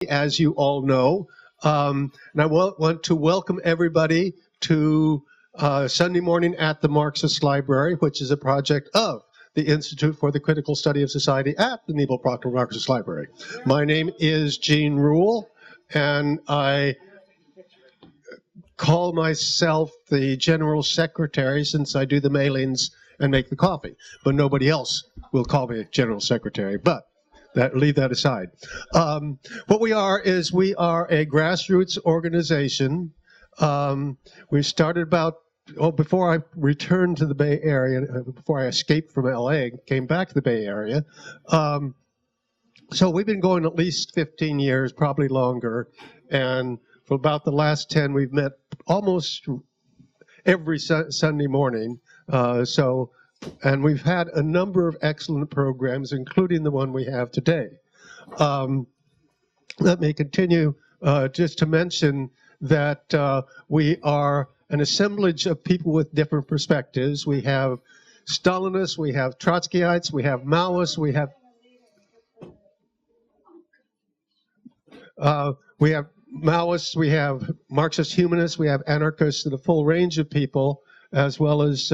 as you all know. And I want to welcome everybody to Sunday morning at the Marxist Library, which is a project of the Institute for the Critical Study of Society at the Nebel Proctor Marxist Library. My name is Gene Rule, and I call myself the General Secretary since I do the mailings and make the coffee, but nobody else will call me General Secretary. But leave that aside. What we are is we are a grassroots organization. We started before I returned to the Bay Area, before I escaped from LA, came back to the Bay Area. So we've been going at least 15 years, probably longer. And for about the last 10, we've met almost every Sunday morning. And we've had a number of excellent programs, including the one we have today. Let me continue just to mention that we are an assemblage of people with different perspectives. We have Stalinists, we have Trotskyites, we have Maoists, we have Maoists, we have Marxist humanists, we have anarchists, and a full range of people, as well as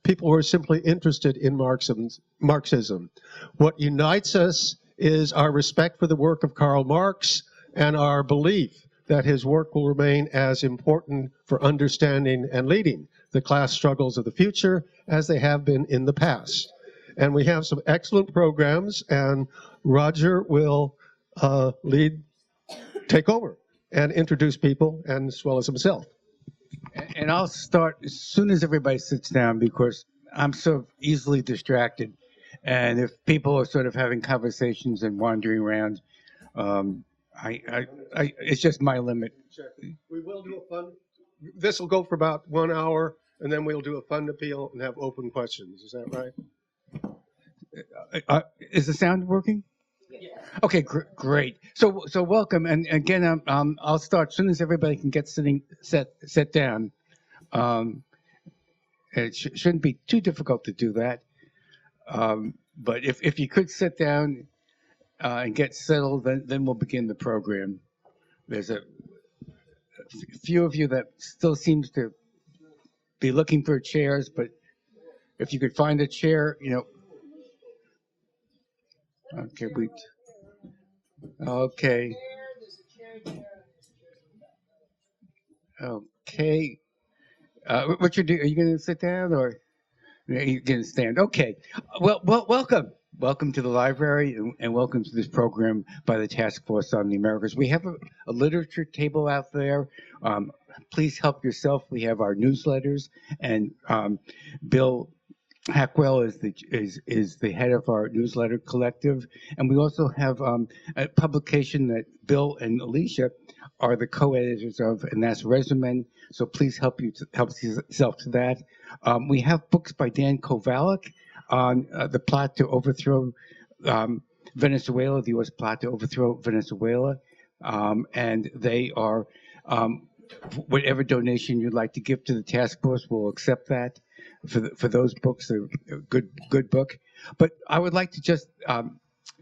people who are simply interested in Marxism. What unites us is our respect for the work of Karl Marx and our belief that his work will remain as important for understanding and leading the class struggles of the future as they have been in the past. And we have some excellent programs, and Roger will take over and introduce people, and as well as himself. And I'll start as soon as everybody sits down, because I'm so easily distracted. And if people are sort of having conversations and wandering around, it's just my limit. We will do this will go for about 1 hour, and then we'll do a fund appeal and have open questions. Is that right? Is the sound working? Yeah. Okay, great. So welcome, and again, I'll start as soon as everybody can get set down. It shouldn't be too difficult to do that. But if you could sit down and get settled, then we'll begin the program. There's a few of you that still seems to be looking for chairs, but if you could find a chair, Okay, Okay. Okay. Richard, are you going to sit down, or are you going to stand? Okay. Well, welcome. Welcome to the library, and welcome to this program by the Task Force on the Americas. We have a literature table out there. Please help yourself. We have our newsletters, and Bill Hackwell is the head of our newsletter collective, and we also have a publication that Bill and Alicia are the co-editors of, and that's Resumen. So please help yourself to that. We have books by Dan Kovalik on the plot to overthrow Venezuela, the U.S. plot to overthrow Venezuela, and they are whatever donation you'd like to give to the task force, we'll accept that. For those books, they're a good book. But I would like to just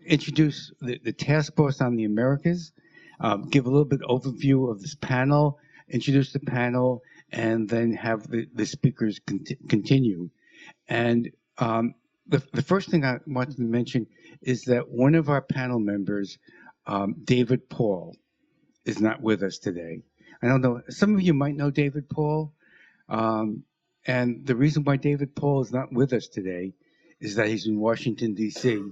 introduce the Task Force on the Americas, give a little bit overview of this panel, introduce the panel, and then have the speakers continue. And the first thing I wanted to mention is that one of our panel members, David Paul, is not with us today. I don't know, some of you might know David Paul. And the reason why David Paul is not with us today is that he's in Washington, D.C.,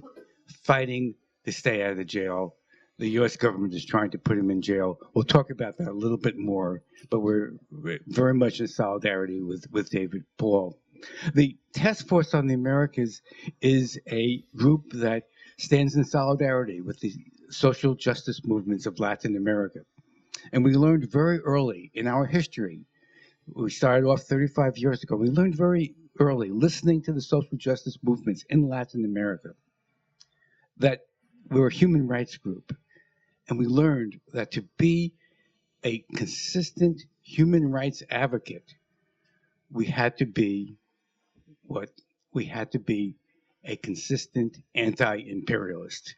fighting to stay out of jail. The U.S. government is trying to put him in jail. We'll talk about that a little bit more, but we're very much in solidarity with David Paul. The Task Force on the Americas is a group that stands in solidarity with the social justice movements of Latin America. And we learned very early in our history, we started off 35 years ago, we learned very early, listening to the social justice movements in Latin America, that we're a human rights group. And we learned that to be a consistent human rights advocate, we had to be a consistent anti-imperialist.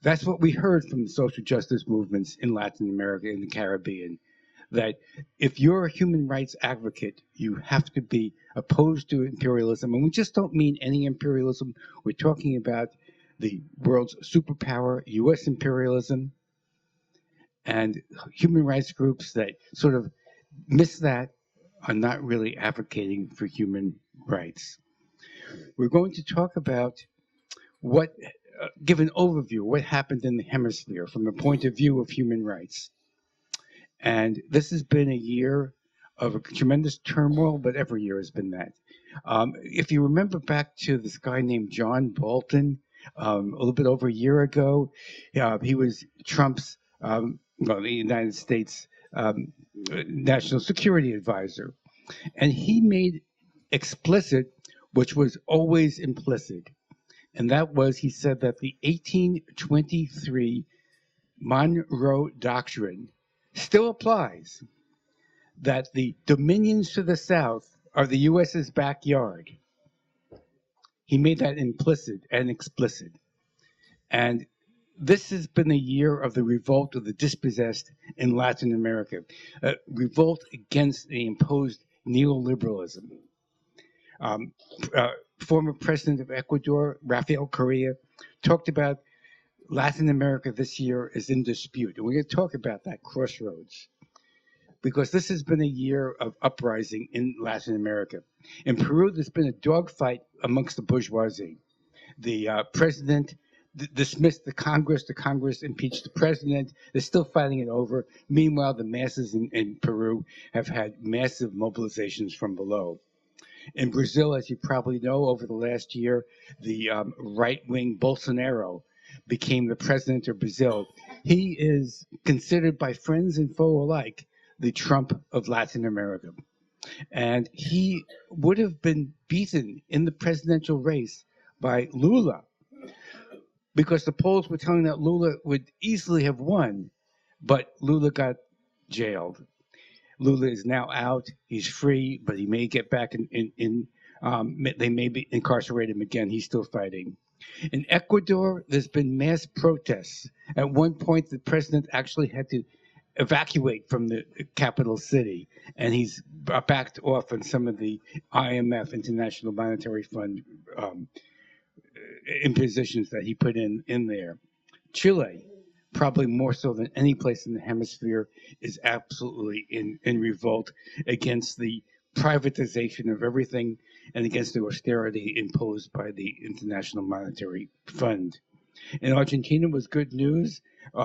That's what we heard from the social justice movements in Latin America and the Caribbean, that if you're a human rights advocate, you have to be opposed to imperialism. And we just don't mean any imperialism. We're talking about the world's superpower, US imperialism, and human rights groups that sort of miss that are not really advocating for human rights. We're going to talk about give an overview of what happened in the hemisphere from the point of view of human rights. And this has been a year of a tremendous turmoil, but every year has been that. If you remember back to this guy named John Bolton, a little bit over a year ago, he was Trump's, the United States National Security Advisor. And he made explicit, which was always implicit, and that was, he said that the 1823 Monroe Doctrine still applies, that the dominions to the south are the U.S.'s backyard. He made that implicit and explicit. And this has been a year of the revolt of the dispossessed in Latin America, a revolt against the imposed neoliberalism. Former president of Ecuador, Rafael Correa, talked about Latin America this year is in dispute. And we're going to talk about that crossroads, because this has been a year of uprising in Latin America. In Peru, there's been a dogfight amongst the bourgeoisie. The president dismissed the Congress impeached the president. They're still fighting it over. Meanwhile, the masses in Peru have had massive mobilizations from below. In Brazil, as you probably know, over the last year, the right-wing Bolsonaro became the president of Brazil. He is considered by friends and foe alike the Trump of Latin America. And he would have been beaten in the presidential race by Lula, because the polls were telling that Lula would easily have won, but Lula got jailed. Lula is now out. He's free, but he may get back they may be incarcerate him again. He's still fighting. In Ecuador, there's been mass protests. At one point, the president actually had to evacuate from the capital city, and he's backed off on some of the IMF, International Monetary Fund, impositions that he put in there. Chile, probably more so than any place in the hemisphere, is absolutely in revolt against the privatization of everything and against the austerity imposed by the International Monetary Fund. In Argentina was good news.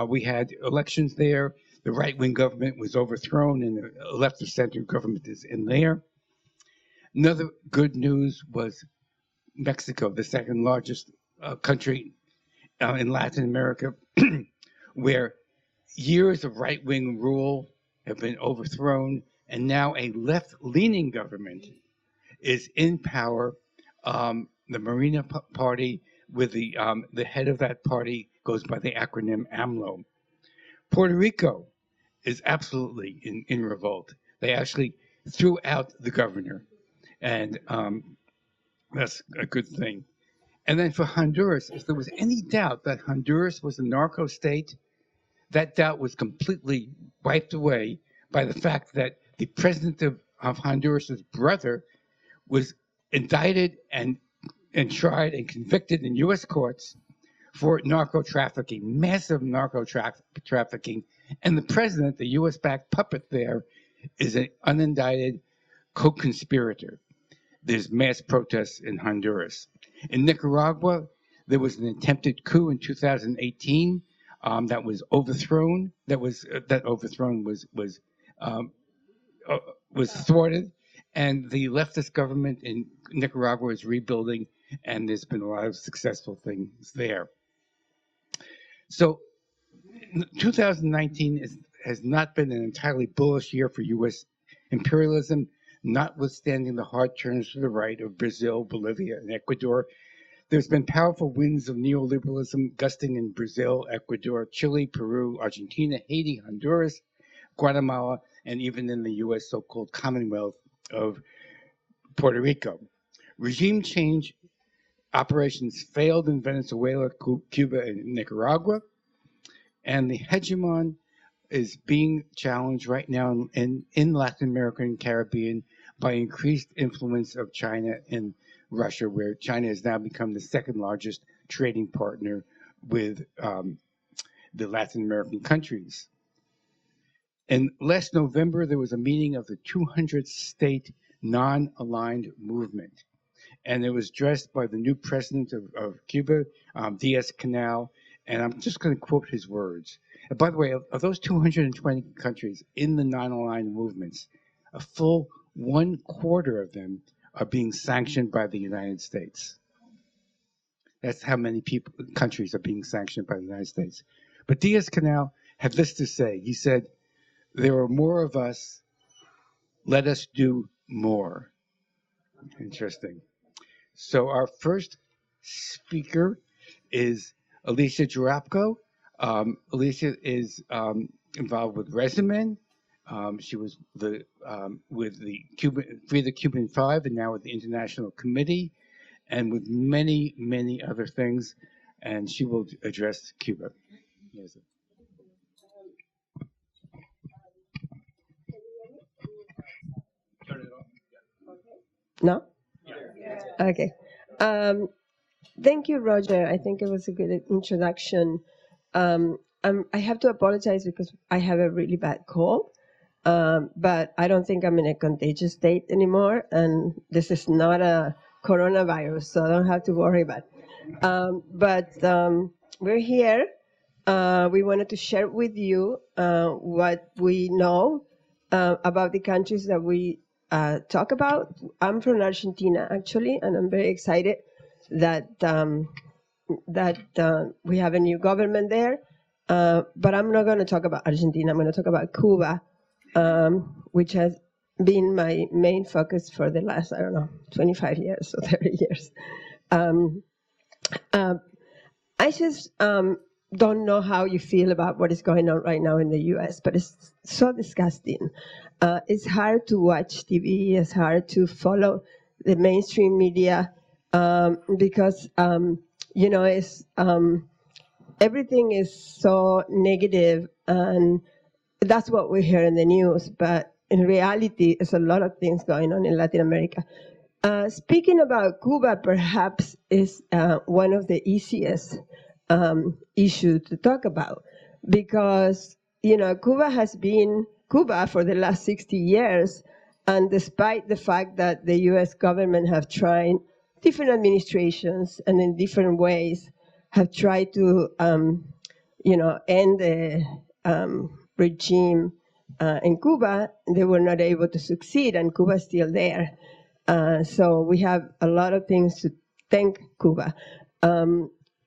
We had elections there. The right-wing government was overthrown and the left-of-center government is in there. Another good news was Mexico, the second largest country in Latin America, where years of right-wing rule have been overthrown, and now a left-leaning government is in power. The Marina Party, with the head of that party goes by the acronym AMLO. Puerto Rico is absolutely in revolt. They actually threw out the governor, and that's a good thing. And then for Honduras, if there was any doubt that Honduras was a narco state, that doubt was completely wiped away by the fact that the president of Honduras' brother was indicted and tried and convicted in U.S. courts for narco trafficking, massive narco trafficking. And the president, the U.S.-backed puppet there, is an unindicted co-conspirator. There's mass protests in Honduras. In Nicaragua, there was an attempted coup in 2018 that was overthrown. That overthrown was thwarted, and the leftist government in Nicaragua is rebuilding, and there's been a lot of successful things there. So 2019 has not been an entirely bullish year for U.S. imperialism, notwithstanding the hard turns to the right of Brazil, Bolivia, and Ecuador. There's been powerful winds of neoliberalism gusting in Brazil, Ecuador, Chile, Peru, Argentina, Haiti, Honduras, Guatemala, and even in the U.S. so-called Commonwealth of Puerto Rico. Regime change Operations failed in Venezuela, Cuba, and Nicaragua. And the hegemon is being challenged right now in Latin America and Caribbean by increased influence of China and Russia, where China has now become the second largest trading partner with the Latin American countries. In last November, there was a meeting of the 200 state non-aligned movement, and it was addressed by the new president of Cuba, Diaz-Canel, and I'm just going to quote his words. And by the way, of those 220 countries in the non-aligned movements, a full 1/4 of them are being sanctioned by the United States. That's how many countries are being sanctioned by the United States. But Diaz-Canel had this to say. He said, "There are more of us. Let us do more." Interesting. So our first speaker is Alicia Jrapko. Alicia is involved with Resumen. She was with the Free the Cuban Five, and now with the International Committee, and with many, many other things. And she will address Cuba. Yes. No? Okay. Thank you, Roger. I think it was a good introduction. I have to apologize because I have a really bad cold, but I don't think I'm in a contagious state anymore, and this is not a coronavirus, so I don't have to worry about it. But we're here. We wanted to share with you what we know about the countries that we talk about. I'm from Argentina, actually, and I'm very excited that we have a new government there. But I'm not going to talk about Argentina. I'm going to talk about Cuba, which has been my main focus for the last, 25 years or 30 years. I just don't know how you feel about what is going on right now in the U.S., but it's so disgusting. It's hard to watch TV. It's hard to follow the mainstream media because, it's everything is so negative, and that's what we hear in the news. But in reality, there's a lot of things going on in Latin America. Speaking about Cuba, perhaps is one of the easiest issues to talk about, because Cuba has been Cuba for the last 60 years, and despite the fact that the U.S. government have tried, different administrations and in different ways have tried to end the regime in Cuba, they were not able to succeed, and Cuba is still there. So we have a lot of things to thank Cuba.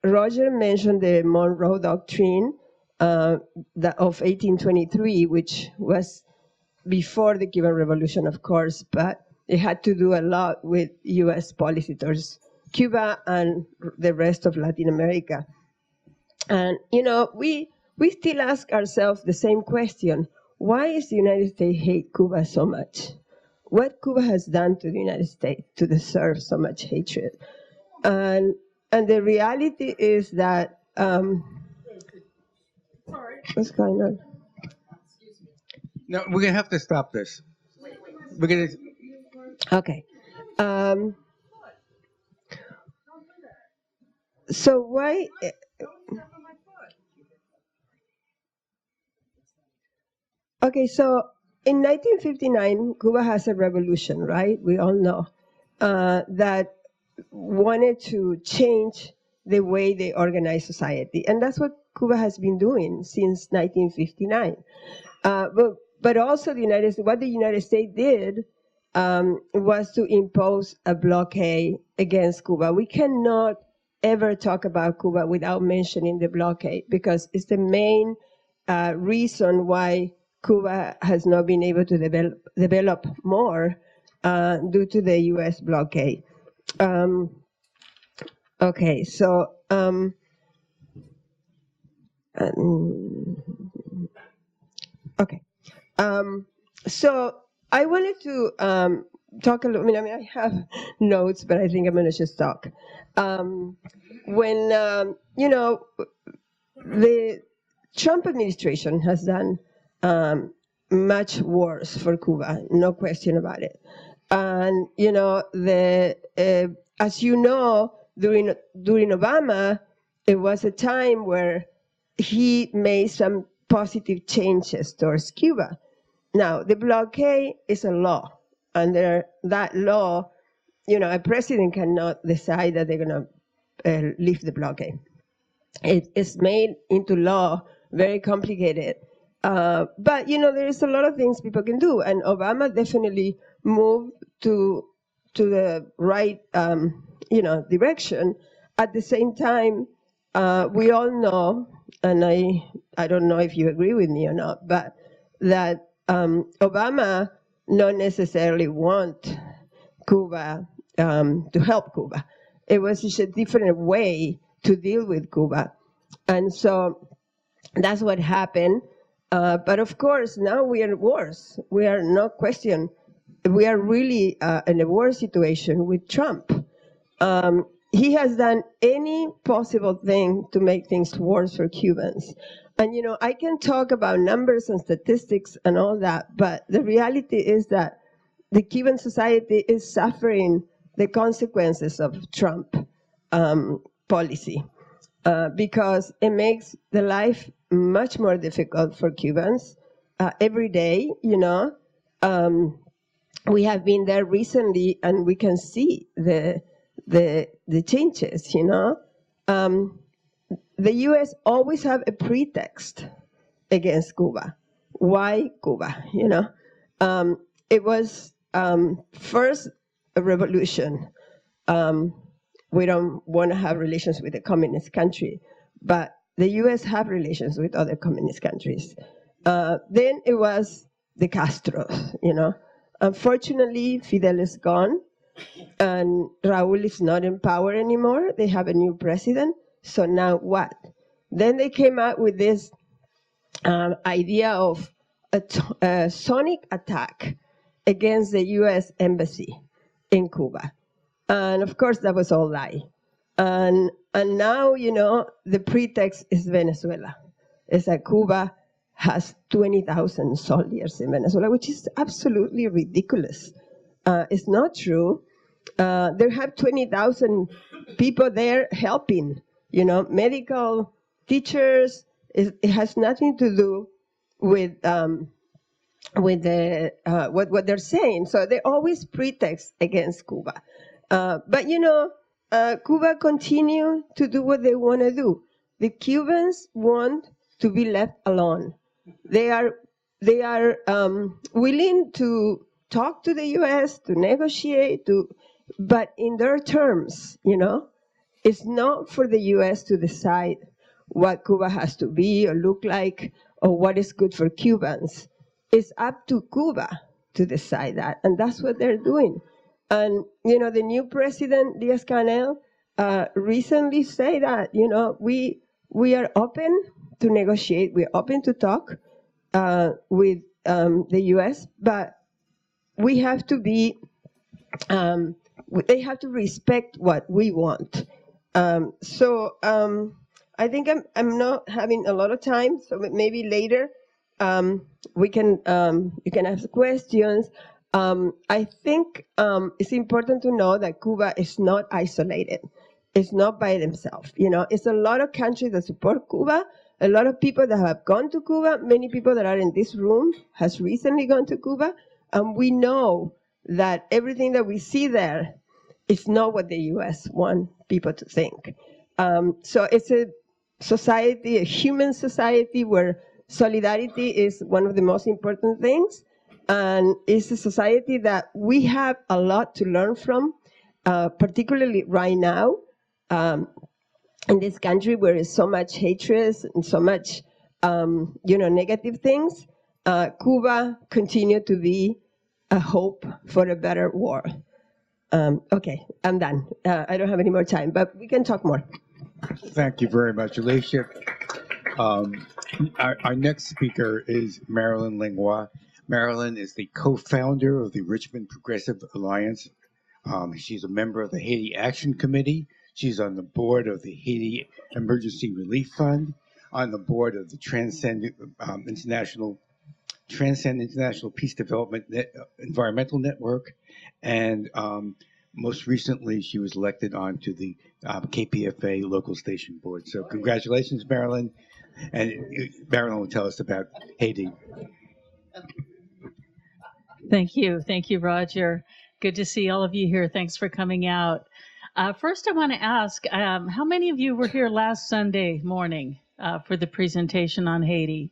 Roger mentioned the Monroe Doctrine of 1823, which was before the Cuban Revolution, of course, but it had to do a lot with U.S. policy towards Cuba and the rest of Latin America. And, we still ask ourselves the same question. Why is the United States hate Cuba so much? What Cuba has done to the United States to deserve so much hatred? And the reality is that, what's going on? No, we're going to have to stop this. We're going to... Okay. So why... Okay, so in 1959, Cuba has a revolution, right? We all know that wanted to change the way they organize society. And that's what Cuba has been doing since 1959. But also what the United States did was to impose a blockade against Cuba. We cannot ever talk about Cuba without mentioning the blockade, because it's the main reason why Cuba has not been able to develop more due to the U.S. blockade. Okay, so okay, so I wanted to talk a little. I have notes, but I think I'm going to just talk. When the Trump administration has done much worse for Cuba, no question about it. And as you know, during Obama, it was a time where he made some positive changes towards Cuba. Now, the blockade is a law. Under that law, a president cannot decide that they're going to lift the blockade. It is made into law, very complicated. But, there is a lot of things people can do. And Obama definitely moved to the right, direction. At the same time, we all know, and I don't know if you agree with me or not, but that Obama not necessarily want Cuba to help Cuba. It was just a different way to deal with Cuba. And so that's what happened. But of course, now we are worse. We are no question. We are really in a worse situation with Trump. He has done any possible thing to make things worse for Cubans. And, I can talk about numbers and statistics and all that, but the reality is that the Cuban society is suffering the consequences of Trump policy because it makes the life much more difficult for Cubans every day, we have been there recently and we can see the changes, The U.S. always have a pretext against Cuba. Why Cuba, It was first a revolution. We don't want to have relations with a communist country, but the U.S. have relations with other communist countries. Then it was the Castros, Unfortunately, Fidel is gone, and Raúl is not in power anymore. They have a new president, so now what? Then they came out with this idea of a sonic attack against the U.S. embassy in Cuba. And of course, that was all lie. And now, the pretext is Venezuela. It's that Cuba has 20,000 soldiers in Venezuela, which is absolutely ridiculous. It's not true. There have 20,000 people there helping, medical, teachers. It has nothing to do with what they're saying. So they always pretext against Cuba. But Cuba continue to do what they want to do. The Cubans want to be left alone. They are willing to talk to the U.S., to negotiate, but in their terms, It's not for the U.S. to decide what Cuba has to be or look like or what is good for Cubans. It's up to Cuba to decide that, and that's what they're doing. And, the new president, Díaz-Canel, recently said that, we are open to negotiate, we're open to talk with the U.S., but we have to be, they have to respect what we want. I think I'm not having a lot of time, so maybe later you can ask questions. I think it's important to know that Cuba is not isolated. It's not by themselves. It's a lot of countries that support Cuba, a lot of people that have gone to Cuba, many people that are in this room has recently gone to Cuba, and we know that everything that we see there is not what the U.S. want people to think. So it's a society, a human society where solidarity is one of the most important things. And it's a society that we have a lot to learn from, particularly right now in this country where there's so much hatred and so much, negative things. Cuba continued to be a hope for a better world. Okay, I'm done. I don't have any more time, but we can talk more. Thank you very much, Alicia. Our next speaker is Marilyn Langlois. Marilyn is the co-founder of the Richmond Progressive Alliance. She's a member of the Haiti Action Committee. She's on the board of the Haiti Emergency Relief Fund, on the board of the Transcend International Peace Development Environmental Network, and most recently she was elected onto the KPFA local station board. So congratulations, Marilyn. And Marilyn will tell us about Haiti. Thank you. Thank you, Roger. Good to see all of you here. Thanks for coming out. First, I want to ask, how many of you were here last Sunday morning for the presentation on Haiti?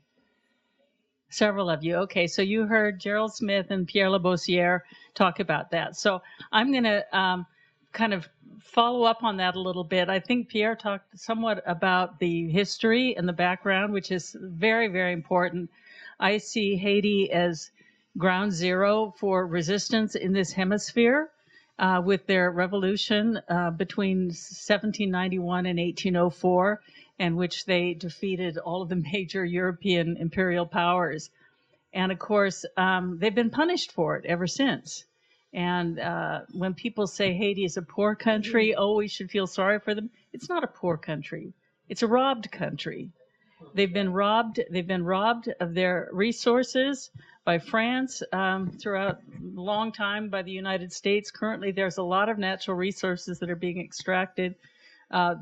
Several of you. Okay, so you heard Gerald Smith and Pierre Labossière talk about that. So I'm going to kind of follow up on that a little bit. I think Pierre talked somewhat about the history and the background, which is very, very important. I see Haiti as ground zero for resistance in this hemisphere with their revolution between 1791 and 1804, in which they defeated all of the major European imperial powers. And of course, they've been punished for it ever since. And when people say Haiti is a poor country, oh, we should feel sorry for them. It's not a poor country. It's a robbed country. They've been robbed of their resources by France throughout a long time, by the United States. Currently, there's a lot of natural resources that are being extracted.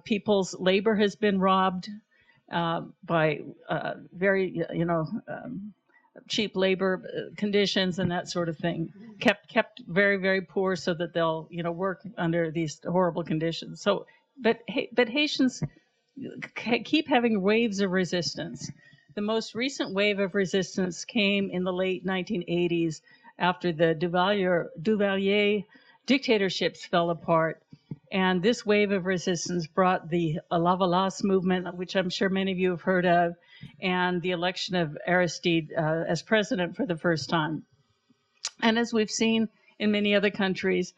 People's labor has been robbed by very, cheap labor conditions and that sort of thing. Kept very, very poor so that they'll, work under these horrible conditions. So, but Haitians keep having waves of resistance. The most recent wave of resistance came in the late 1980s after the Duvalier dictatorships fell apart. And this wave of resistance brought the Lavalas movement, which I'm sure many of you have heard of, and the election of Aristide as president for the first time. And as we've seen in many other countries,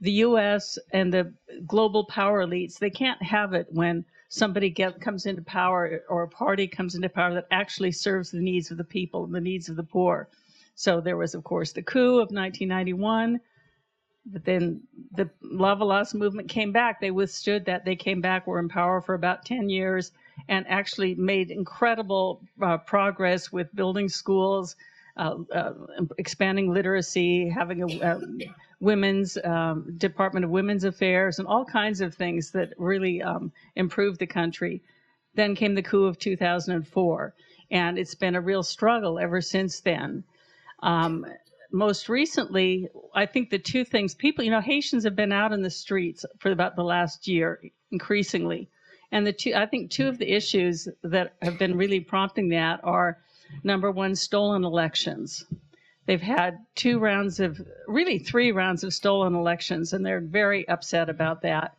the U.S. and the global power elites, they can't have it when somebody comes into power or a party comes into power that actually serves the needs of the people and the needs of the poor. So there was, of course, the coup of 1991. But then the Lavalas movement came back. They withstood that. They came back, were in power for about 10 years, and actually made incredible progress with building schools, expanding literacy, having a women's Department of Women's Affairs, and all kinds of things that really improved the country. Then came the coup of 2004, and it's been a real struggle ever since then. Most recently, I think the two things, Haitians have been out in the streets for about the last year, increasingly. And I think two of the issues that have been really prompting that are, number one, stolen elections. They've had 3 rounds of stolen elections, and they're very upset about that.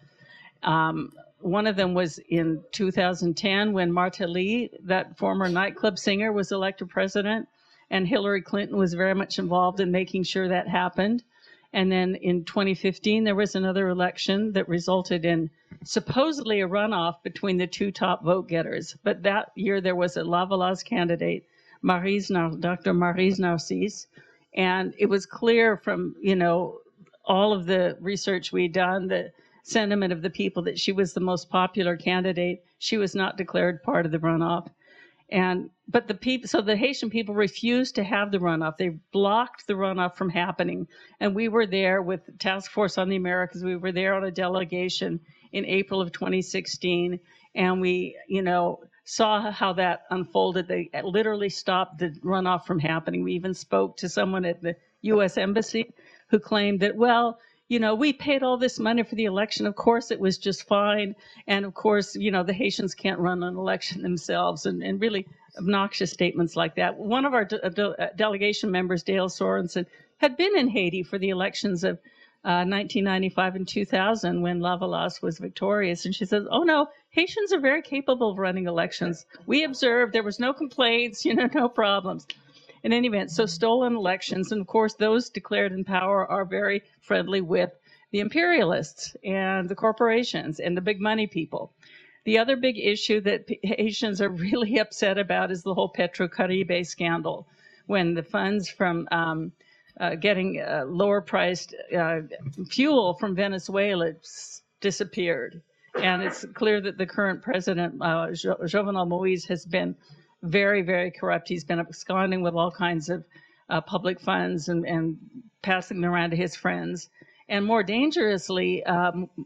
One of them was in 2010 when Martelly, that former nightclub singer, was elected president. And Hillary Clinton was very much involved in making sure that happened. And then in 2015, there was another election that resulted in supposedly a runoff between the two top vote getters. But that year, there was a Lavalas candidate, Dr. Maryse Narcisse. And it was clear from, all of the research we'd done, the sentiment of the people, that she was the most popular candidate. She was not declared part of the runoff. But the Haitian people refused to have the runoff. They blocked the runoff from happening. And we were there with Task Force on the Americas. We were there on a delegation in April of 2016. And we, saw how that unfolded. They literally stopped the runoff from happening. We even spoke to someone at the U.S. Embassy who claimed that, we paid all this money for the election. Of course, it was just fine. And of course, the Haitians can't run an election themselves, and really obnoxious statements like that. One of our delegation members, Dale Sorensen, had been in Haiti for the elections of 1995 and 2000 when Lavalas was victorious. And she says, oh, no, Haitians are very capable of running elections. We observed there was no complaints, no problems. In any event, so stolen elections, and of course those declared in power are very friendly with the imperialists and the corporations and the big money people. The other big issue that Haitians are really upset about is the whole Petrocaribe scandal, when the funds from getting lower priced fuel from Venezuela disappeared. And it's clear that the current president, Jovenel Moise, has been very, very corrupt. He's been absconding with all kinds of public funds and passing them around to his friends. And more dangerously,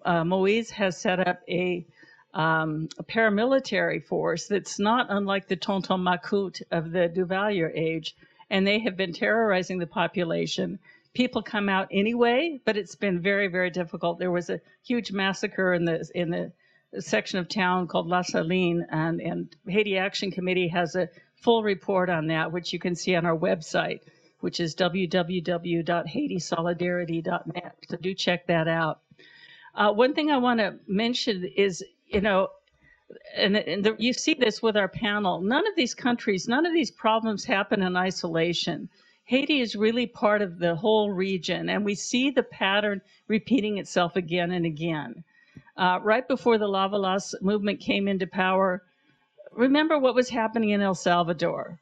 Moise has set up a paramilitary force that's not unlike the Tonton Macoute of the Duvalier age, and they have been terrorizing the population. People come out anyway, but it's been very, very difficult. There was a huge massacre in the section of town called La Saline, and Haiti Action Committee has a full report on that, which you can see on our website, which is www.haitisolidarity.net. So do check that out. One thing I want to mention is, you see this with our panel. None of these countries, none of these problems happen in isolation. Haiti is really part of the whole region, and we see the pattern repeating itself again and again. Right before the Lavalas movement came into power, remember what was happening in El Salvador.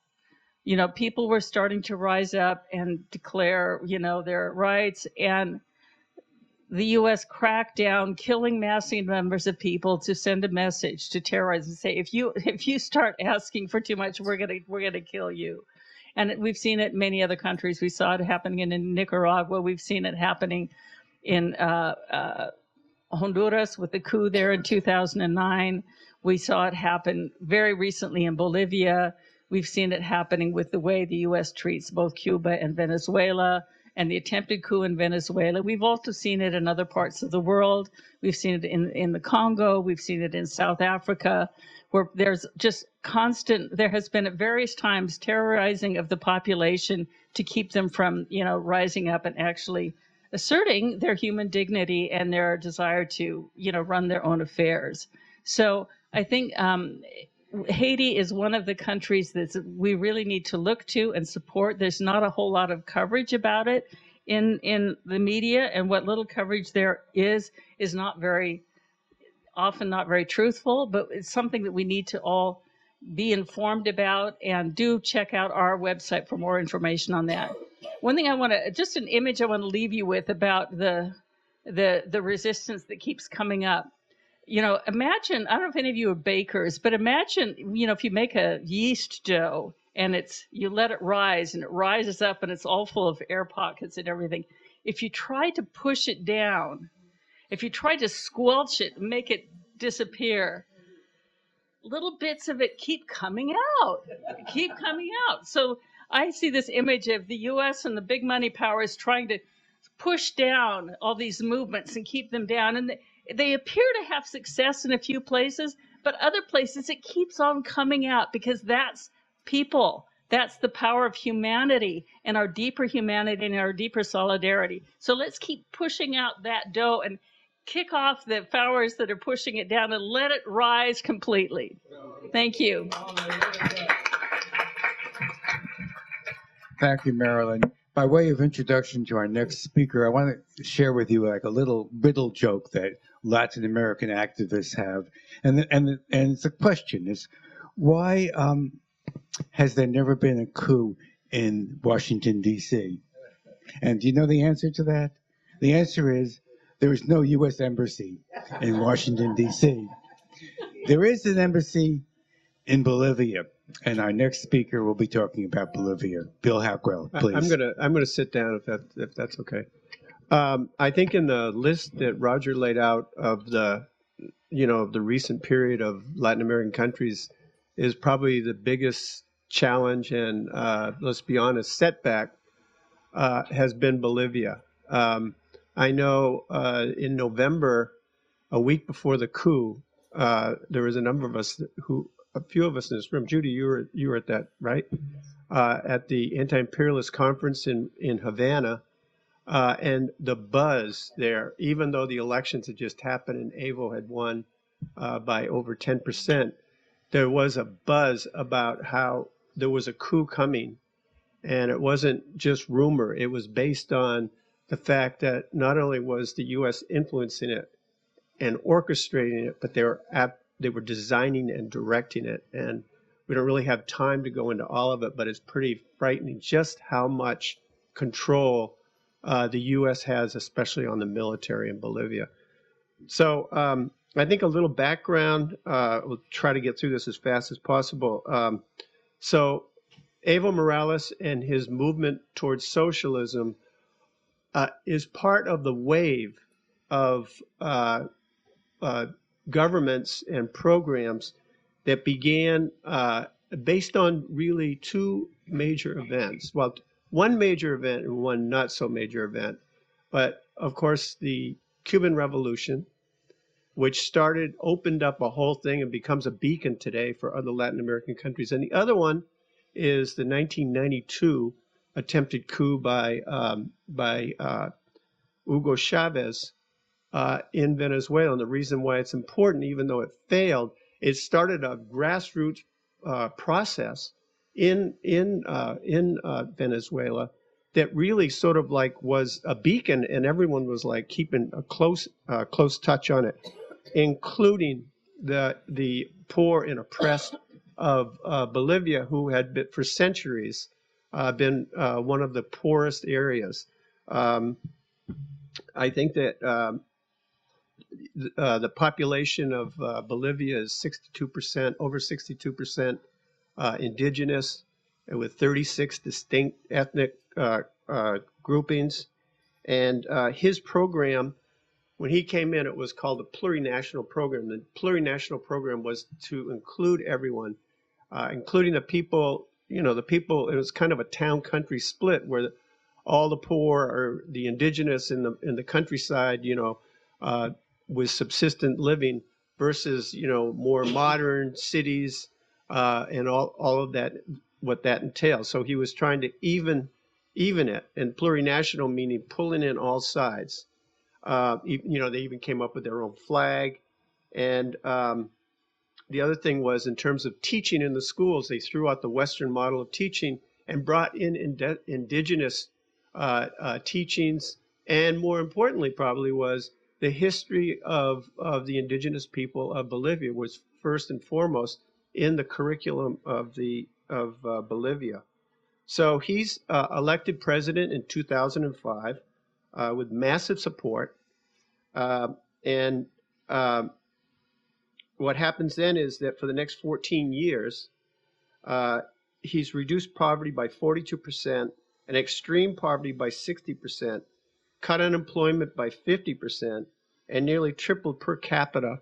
People were starting to rise up and declare, their rights, and the U.S. cracked down, killing massive numbers of people to send a message to terrorize and say, if you start asking for too much, we're gonna kill you. And we've seen it in many other countries. We saw it happening in Nicaragua. We've seen it happening in Honduras with the coup there in 2009. We saw it happen very recently in Bolivia. We've seen it happening with the way the U.S. treats both Cuba and Venezuela, and the attempted coup in Venezuela. We've also seen it in other parts of the world. We've seen it in the Congo. We've seen it in South Africa, where there's just there has been at various times terrorizing of the population to keep them from, rising up and actually asserting their human dignity and their desire to, run their own affairs. So I think Haiti is one of the countries that we really need to look to and support. There's not a whole lot of coverage about it in the media, and what little coverage there is not very truthful, but it's something that we need to all be informed about, and do check out our website for more information on that. One thing just an image I want to leave you with about the resistance that keeps coming up. Imagine, I don't know if any of you are bakers, but imagine, if you make a yeast dough and you let it rise and it rises up and it's all full of air pockets and everything. If you try to push it down, if you try to squelch it and make it disappear, little bits of it keep coming out. So I see this image of the U.S. and the big money powers trying to push down all these movements and keep them down. And they appear to have success in a few places, but other places it keeps on coming out, because that's people. That's the power of humanity and our deeper humanity and our deeper solidarity. So let's keep pushing out that dough and kick off the powers that are pushing it down and let it rise completely. Thank you. Thank you, Marilyn. By way of introduction to our next speaker, I want to share with you like a little riddle joke that Latin American activists have, and it's a question: is why has there never been a coup in Washington D.C.? And do you know the answer to that? The answer is there is no U.S. embassy in Washington D.C. There is an embassy in Bolivia, and our next speaker will be talking about Bolivia. Bill Hackwell, please. I'm gonna sit down if that's okay. I think in the list that Roger laid out of the recent period of Latin American countries is probably the biggest challenge and let's be honest, setback has been Bolivia. I know in November, a week before the coup, there was a number of us a few of us in this room. Judy, you were at that, right? At the anti-imperialist conference in Havana, and the buzz there, even though the elections had just happened and Evo had won by over 10%, there was a buzz about how there was a coup coming, and it wasn't just rumor. It was based on the fact that not only was the U.S. influencing it and orchestrating it, but they were designing and directing it. And We don't really have time to go into all of it, but it's pretty frightening just how much control the U.S. has, especially on the military in Bolivia. So I think a little background, we'll try to get through this as fast as possible. So Evo Morales and his movement towards socialism is part of the wave of governments and programs that began based on really two major events. Well, one major event and one not so major event. But of course, the Cuban Revolution, which opened up a whole thing and becomes a beacon today for other Latin American countries. And the other one is the 1992 attempted coup by Hugo Chavez in Venezuela. And the reason why it's important, even though it failed, it started a grassroots process in Venezuela that really sort of like was a beacon, and everyone was like keeping a close touch on it, including the poor and oppressed of Bolivia, who had been for centuries been one of the poorest areas. I think that the population of Bolivia is 62%, over 62% indigenous, and with 36 distinct ethnic groupings. And his program, when he came in, it was called the plurinational program. The plurinational program was to include everyone, including the people, the people, it was kind of a town-country split where all the poor or the indigenous in the countryside, with subsistent living versus, more modern cities and all of that, what that entails. So he was trying to even it, and plurinational meaning pulling in all sides. They even came up with their own flag. And the other thing was, in terms of teaching in the schools, they threw out the Western model of teaching and brought in indigenous teachings. And more importantly, probably, was the history of the indigenous people of Bolivia was first and foremost in the curriculum of Bolivia. So he's elected president in 2005 with massive support. And what happens then is that for the next 14 years, he's reduced poverty by 42%, and extreme poverty by 60%, cut unemployment by 50%, and nearly tripled per capita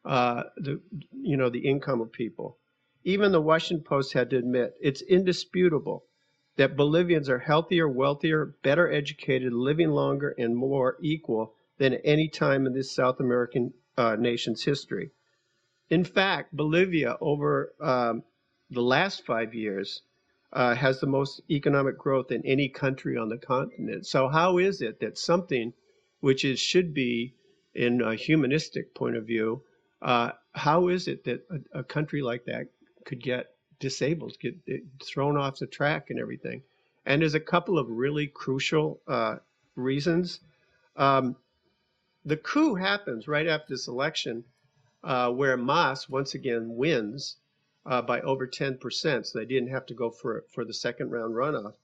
the income of people. Even the Washington Post had to admit it's indisputable that Bolivians are healthier, wealthier, better educated, living longer, and more equal than at any time in this South American nation's history. In fact, Bolivia, over the last 5 years, has the most economic growth in any country on the continent. So how is it that something which should be, in a humanistic point of view, how is it that a country like that could get disabled, get thrown off the track and everything? And there's a couple of really crucial reasons. The coup happens right after this election, where Mas once again wins by over 10%, so they didn't have to go for the second round runoff.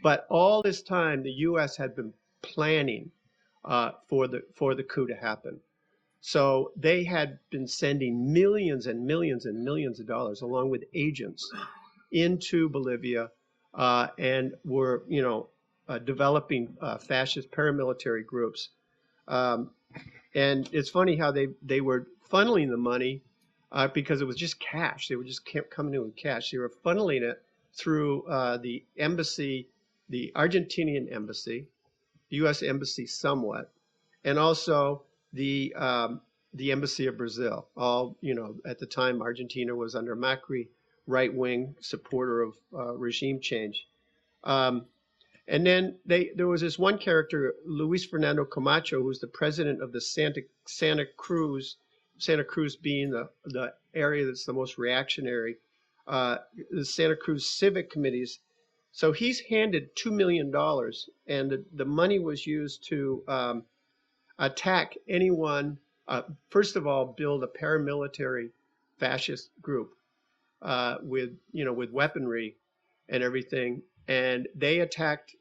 But all this time, the U.S. had been planning for the coup to happen. So they had been sending millions and millions and millions of dollars, along with agents, into Bolivia, and were developing fascist paramilitary groups. And it's funny how they were funneling the money because it was just cash. They were just kept coming in with cash. They were funneling it through the embassy, the Argentinian embassy, the U.S. embassy somewhat, and also the embassy of Brazil. All, at the time, Argentina was under Macri, right-wing supporter of regime change. And then there was this one character, Luis Fernando Camacho, who's the president of the Santa Cruz being the area that's the most reactionary, the Santa Cruz civic committees. So he's handed $2 million, and the money was used to attack anyone, first of all, build a paramilitary fascist group. with weaponry and everything, and they attacked.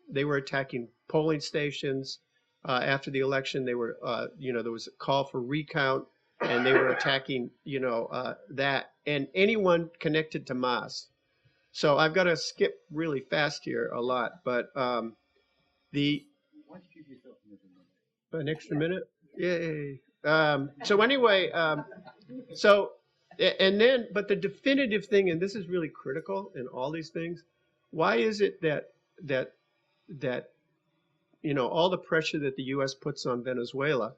They were attacking polling stations. After the election, they were, there was a call for recount, and they were attacking, that and anyone connected to Mas. So I've got to skip really fast here a lot, but the an extra minute, yay. So anyway, but the definitive thing, and this is really critical in all these things, why is it that all the pressure that the U.S. puts on Venezuela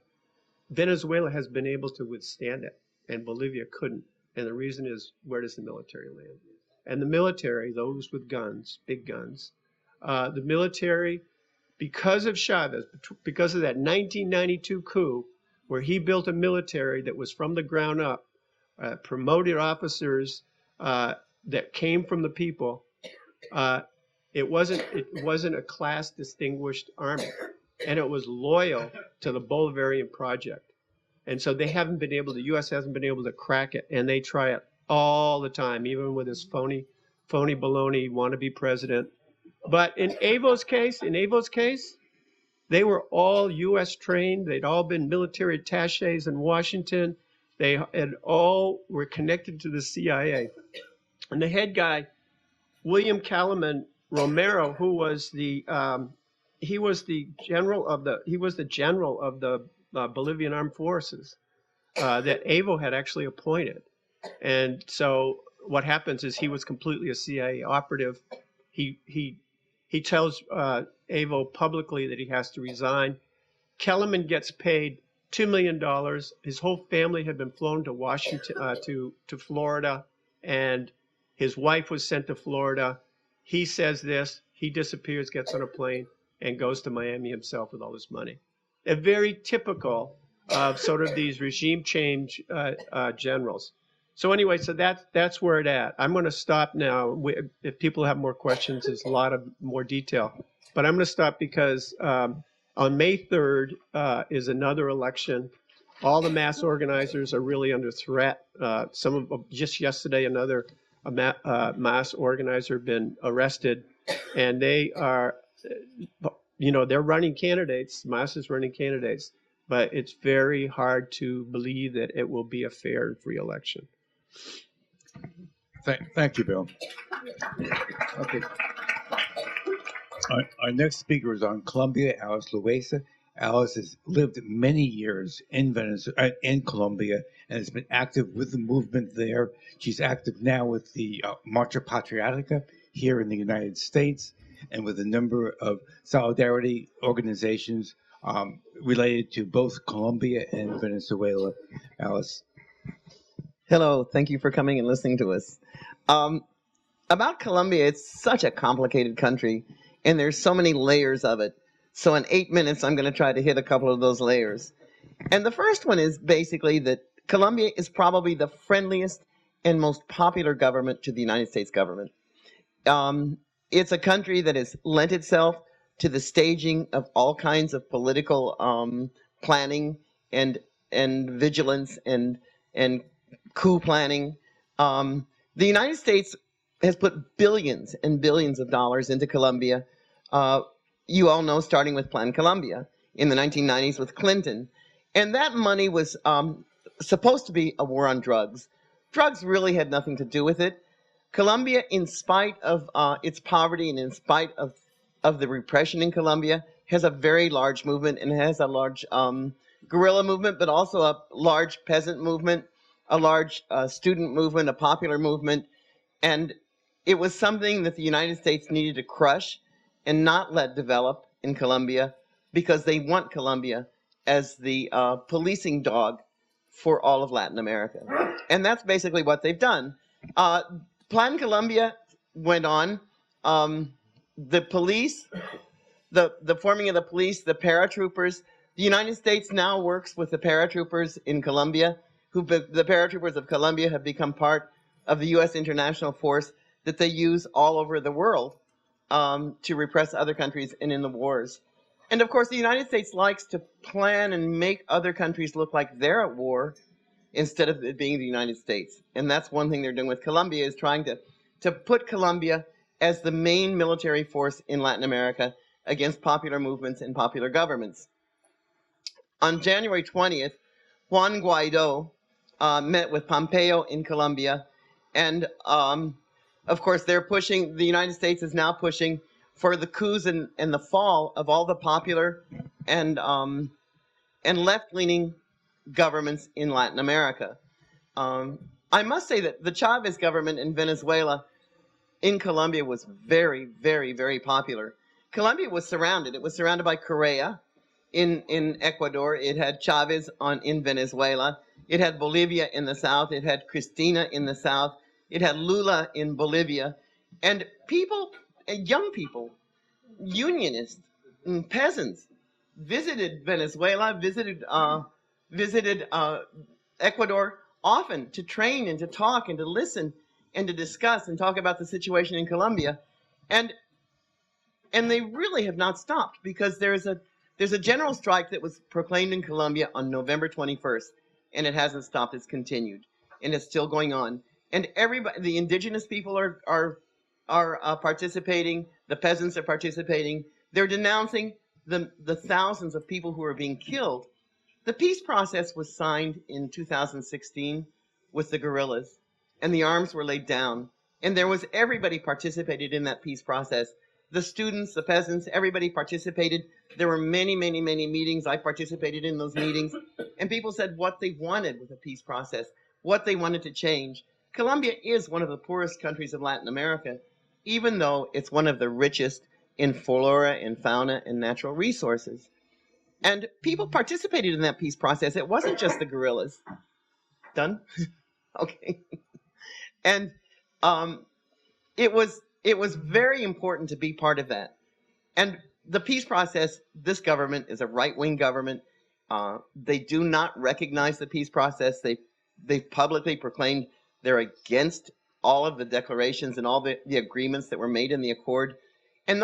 has been able to withstand it, and Bolivia couldn't. And the reason is, where does the military land? And the military, those with guns, big guns, the military, because of Chavez, because of that 1992 coup, where he built a military that was from the ground up, promoted officers that came from the people. It wasn't a class distinguished army, and it was loyal to the Bolivarian project. And so the U.S. hasn't been able to crack it, and they try it all the time, even with his phony baloney wannabe president. But in Evo's case, they were all U.S. trained. They'd all been military attachés in Washington. They had all were connected to the CIA. And the head guy, William Calaman Romero, who was the general of the Bolivian Armed Forces that Evo had actually appointed. And so what happens is he was completely a CIA operative. He tells Evo publicly that he has to resign. Kellerman gets paid $2 million. His whole family had been flown to Washington, to Florida, and his wife was sent to Florida. He says this, he disappears, gets on a plane, and goes to Miami himself with all his money. A very typical of sort of these regime change generals. So anyway, so that's where it's at. I'm going to stop now. If people have more questions, there's a lot of more detail. But I'm going to stop because on May 3rd is another election. All the mass organizers are really under threat. Just yesterday, another mass organizer been arrested, and they are, they're running candidates. Mass is running candidates, but it's very hard to believe that it will be a fair and free election. Thank you, Bill. Okay. Our next speaker is on Colombia, Alice Loaiza. Alice has lived many years in Colombia and has been active with the movement there. She's active now with the Marcha Patriotica here in the United States and with a number of solidarity organizations related to both Colombia and Venezuela. Alice. Hello, thank you for coming and listening to us. About Colombia, it's such a complicated country, and there's so many layers of it. So in 8 minutes, I'm going to try to hit a couple of those layers. And the first one is basically that Colombia is probably the friendliest and most popular government to the United States government. It's a country that has lent itself to the staging of all kinds of political planning and vigilance and coup planning. The United States has put billions and billions of dollars into Colombia. You all know, starting with Plan Colombia in the 1990s with Clinton. And that money was supposed to be a war on drugs. Drugs really had nothing to do with it. Colombia, in spite of its poverty and in spite of the repression in Colombia, has a very large movement and has a large guerrilla movement, but also a large peasant movement, a large student movement, a popular movement. And it was something that the United States needed to crush and not let develop in Colombia because they want Colombia as the policing dog for all of Latin America. And that's basically what they've done. Plan Colombia went on. The police, the forming of the police, the paratroopers. The United States now works with the paratroopers in Colombia. The paratroopers of Colombia have become part of the U.S. international force that they use all over the world to repress other countries and in the wars. And of course, the United States likes to plan and make other countries look like they're at war instead of it being the United States. And that's one thing they're doing with Colombia, is trying to put Colombia as the main military force in Latin America against popular movements and popular governments. On January 20th, Juan Guaido met with Pompeo in Colombia, and of course the United States is now pushing for the coups and the fall of all the popular and left-leaning governments in Latin America. I must say that the Chavez government in Venezuela, in Colombia, was very, very, very popular. Colombia was surrounded. It was surrounded by Correa in Ecuador. It had Chavez in Venezuela. It had Bolivia in the south. It had Cristina in the south. It had Lula in Bolivia. And people, young people, unionists, and peasants, visited Venezuela, visited Ecuador often to train and to talk and to listen and to discuss and talk about the situation in Colombia. And they really have not stopped, because there's a general strike that was proclaimed in Colombia on November 21st, and it hasn't stopped. It's continued, and it's still going on. And everybody, the indigenous people are participating. The peasants are participating. They're denouncing the thousands of people who are being killed. The peace process was signed in 2016 with the guerrillas, and the arms were laid down. And everybody participated in that peace process. The students, the peasants, everybody participated. There were many, many, many meetings. I participated in those meetings. And people said what they wanted with the peace process, what they wanted to change. Colombia is one of the poorest countries of Latin America, even though it's one of the richest in flora and fauna and natural resources. And people participated in that peace process. It wasn't just the guerrillas. Done? Okay. And it was very important to be part of that. And the peace process, this government is a right-wing government. They do not recognize the peace process. They've publicly proclaimed they're against all of the declarations and all the agreements that were made in the accord. And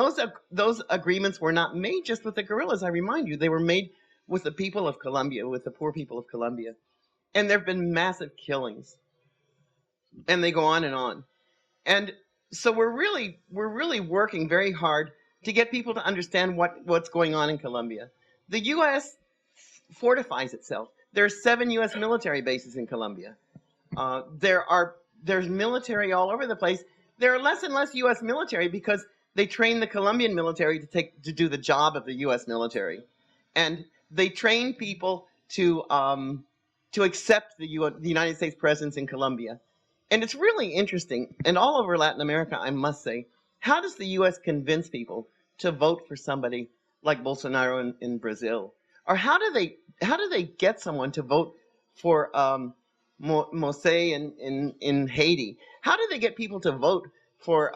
those agreements were not made just with the guerrillas, I remind you. They were made with the people of Colombia, with the poor people of Colombia. And there have been massive killings. And they go on and on. And so we're really working very hard to get people to understand what's going on in Colombia. The U.S. fortifies itself. There are 7 U.S. military bases in Colombia. There's military all over the place. There are less and less U.S. military because they train the Colombian military to do the job of the U.S. military, and they train people to accept the United States presence in Colombia. And it's really interesting, and all over Latin America, I must say, how does the U.S. convince people to vote for somebody like Bolsonaro in Brazil, or how do they get someone to vote for Mosé in Haiti? How do they get people to vote for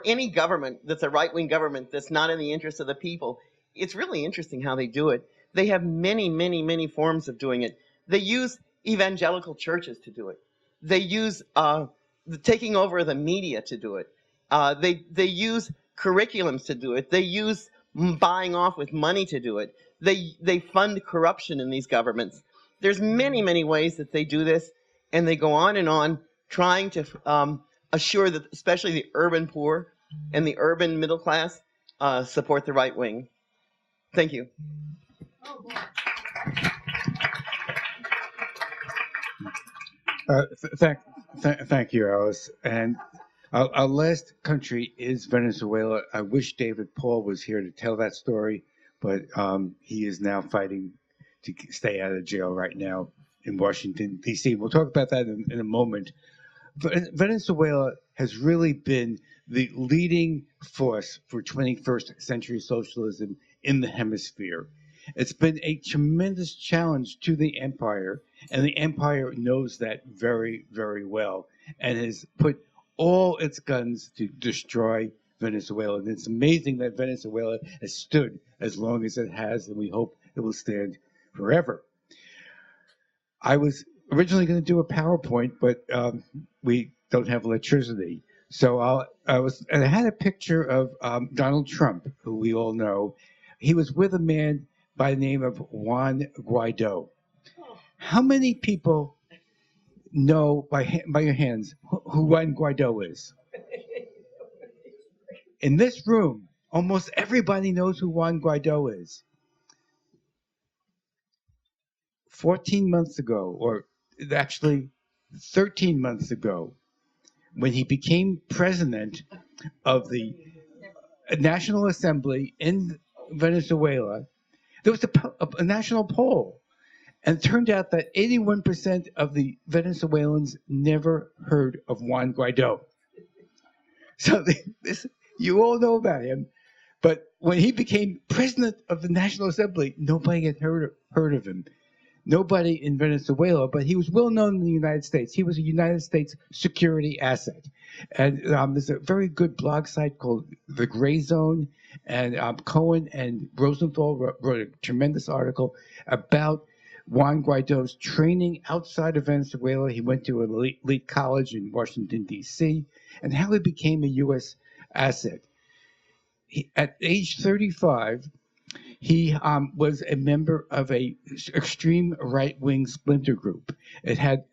any government that's a right-wing government that's not in the interest of the people? It's really interesting how they do it. They have many, many, many forms of doing it. They use evangelical churches to do it. They use the taking over of the media to do it. They use curriculums to do it. They use buying off with money to do it. They fund corruption in these governments. There's many, many ways that they do this, and they go on trying to assure that especially the urban poor and the urban middle class support the right wing. Thank you. Thank you, Alice. And our last country is Venezuela. I wish David Paul was here to tell that story, but he is now fighting to stay out of jail right now in Washington, D.C. We'll talk about that in a moment. Venezuela has really been the leading force for 21st century socialism in the hemisphere. It's been a tremendous challenge to the empire, and the empire knows that very, very well, and has put all its guns to destroy Venezuela. And it's amazing that Venezuela has stood as long as it has, and we hope it will stand forever. I was originally going to do a PowerPoint, but we don't have electricity. So I had a picture of Donald Trump, who we all know. He was with a man by the name of Juan Guaido. How many people know by your hands who Juan Guaido is? In this room, almost everybody knows who Juan Guaido is. 14 months ago, or actually 13 months ago, when he became president of the National Assembly in Venezuela, there was a national poll, and it turned out that 81% of the Venezuelans never heard of Juan Guaido. So you all know about him, but when he became president of the National Assembly, nobody had heard of him. Nobody in Venezuela, but he was well known in the United States. He was a United States security asset. And there's a very good blog site called The Gray Zone, and Cohen and Rosenthal wrote a tremendous article about Juan Guaido's training outside of Venezuela. He went to an elite college in Washington, D.C., and how he became a U.S. asset. At age 35, he was a member of a extreme right-wing splinter group. It had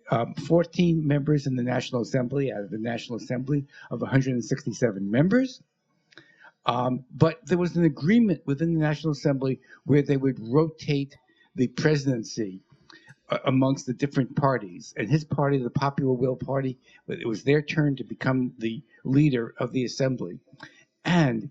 14 members in the National Assembly out of the National Assembly of 167 members. But there was an agreement within the National Assembly where they would rotate the presidency amongst the different parties. And his party, the Popular Will Party, it was their turn to become the leader of the assembly. And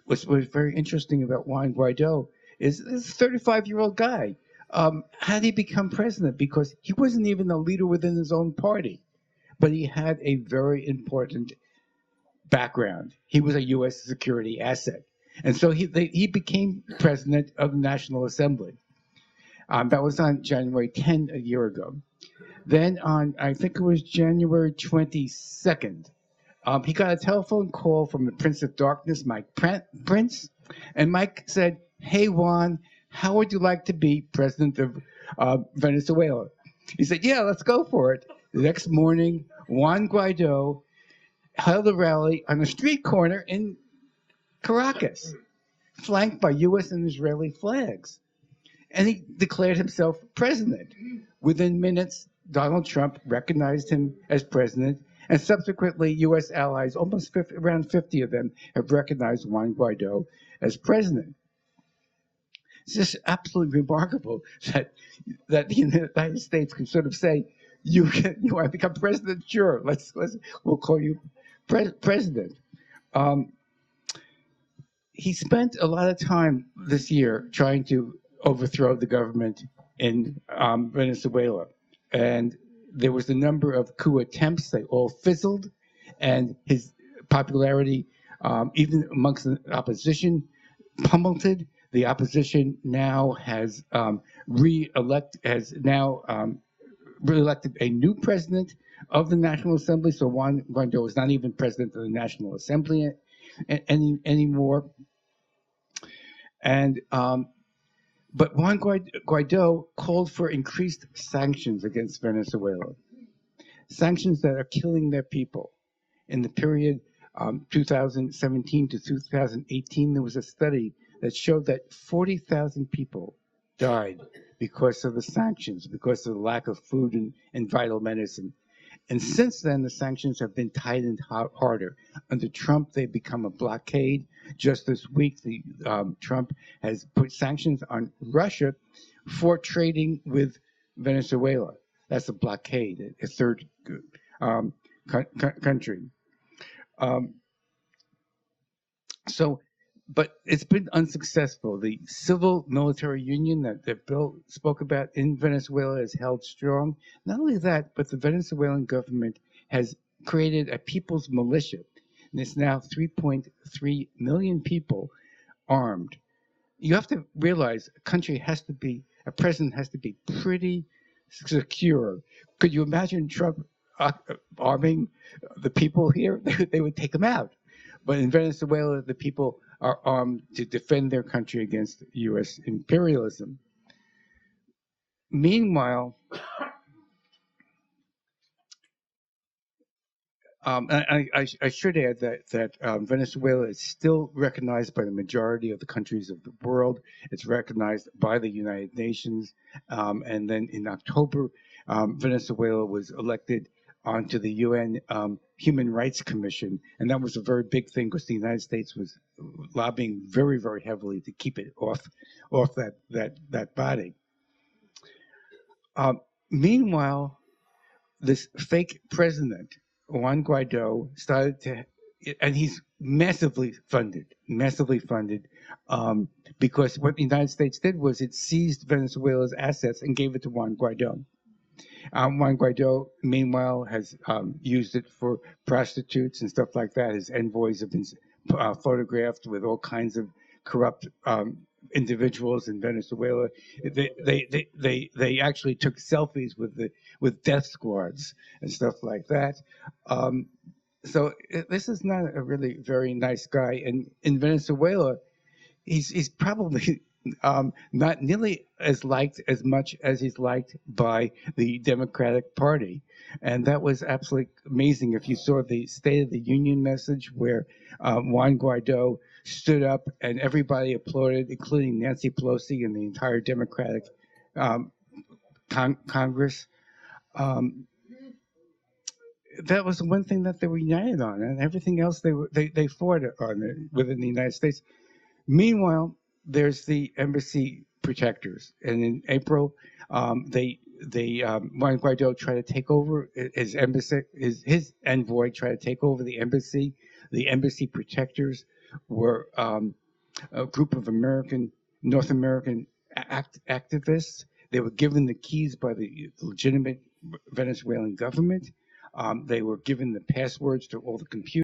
what's very interesting about Juan Guaido is this 35-year-old guy. How did he become president? Because he wasn't even a leader within his own party, but he had a very important background. He was a U.S. security asset. And so he became president of the National Assembly. That was on January 10, a year ago. Then on, I think it was January 22nd, he got a telephone call from the Prince of Darkness, Mike Prince, and Mike said, "Hey, Juan, how would you like to be president of Venezuela?" He said, "Yeah, let's go for it." The next morning, Juan Guaido held a rally on a street corner in Caracas, flanked by U.S. and Israeli flags. And he declared himself president. Within minutes, Donald Trump recognized him as president, and subsequently, U.S. allies, around 50 of them, have recognized Juan Guaido as president. It's just absolutely remarkable that the United States can sort of say, "You want to become president? Sure, we'll call you president." He spent a lot of time this year trying to overthrow the government in Venezuela, and there was a number of coup attempts. They all fizzled, and his popularity, even amongst the opposition, pummeled. The opposition now has reelected a new president of the National Assembly. So Juan Guaido is not even president of the National Assembly anymore. And but Juan Guaido called for increased sanctions against Venezuela, sanctions that are killing their people. In the period 2017 to 2018, there was a study that showed that 40,000 people died because of the sanctions, because of the lack of food and vital medicine. And since then, the sanctions have been tightened harder. Under Trump, they've become a blockade. Just this week, Trump has put sanctions on Russia for trading with Venezuela. That's a blockade, a third country. But it's been unsuccessful. The civil-military union that Bill spoke about in Venezuela is held strong. Not only that, but the Venezuelan government has created a people's militia. And it's now 3.3 million people armed. You have to realize a president has to be pretty secure. Could you imagine Trump arming the people here? They would take him out. But in Venezuela, the people are armed to defend their country against U.S. imperialism. Meanwhile, I should add that Venezuela is still recognized by the majority of the countries of the world. It's recognized by the United Nations, and then in October, Venezuela was elected onto the UN Human Rights Commission, and that was a very big thing because the United States was lobbying very, very heavily to keep it off that body. Meanwhile, this fake president, Juan Guaido, started to, and he's massively funded, because what the United States did was it seized Venezuela's assets and gave it to Juan Guaido. Juan Guaido, meanwhile, has used it for prostitutes and stuff like that. His envoys have been photographed with all kinds of corrupt individuals in Venezuela. They actually took selfies with death squads and stuff like that. So this is not a really very nice guy. And in Venezuela, he's probably not nearly as liked as much as he's liked by the Democratic Party. And that was absolutely amazing. If you saw the State of the Union message where Juan Guaido stood up and everybody applauded, including Nancy Pelosi and the entire Democratic Congress. That was the one thing that they were united on, and everything else they fought on within the United States. Meanwhile, there's the embassy protectors, and in April, Juan Guaido tried to take over his embassy. His envoy tried to take over the embassy. The embassy protectors were a group of North American activists. They were given the keys by the legitimate Venezuelan government. They were given the passwords to all the computers.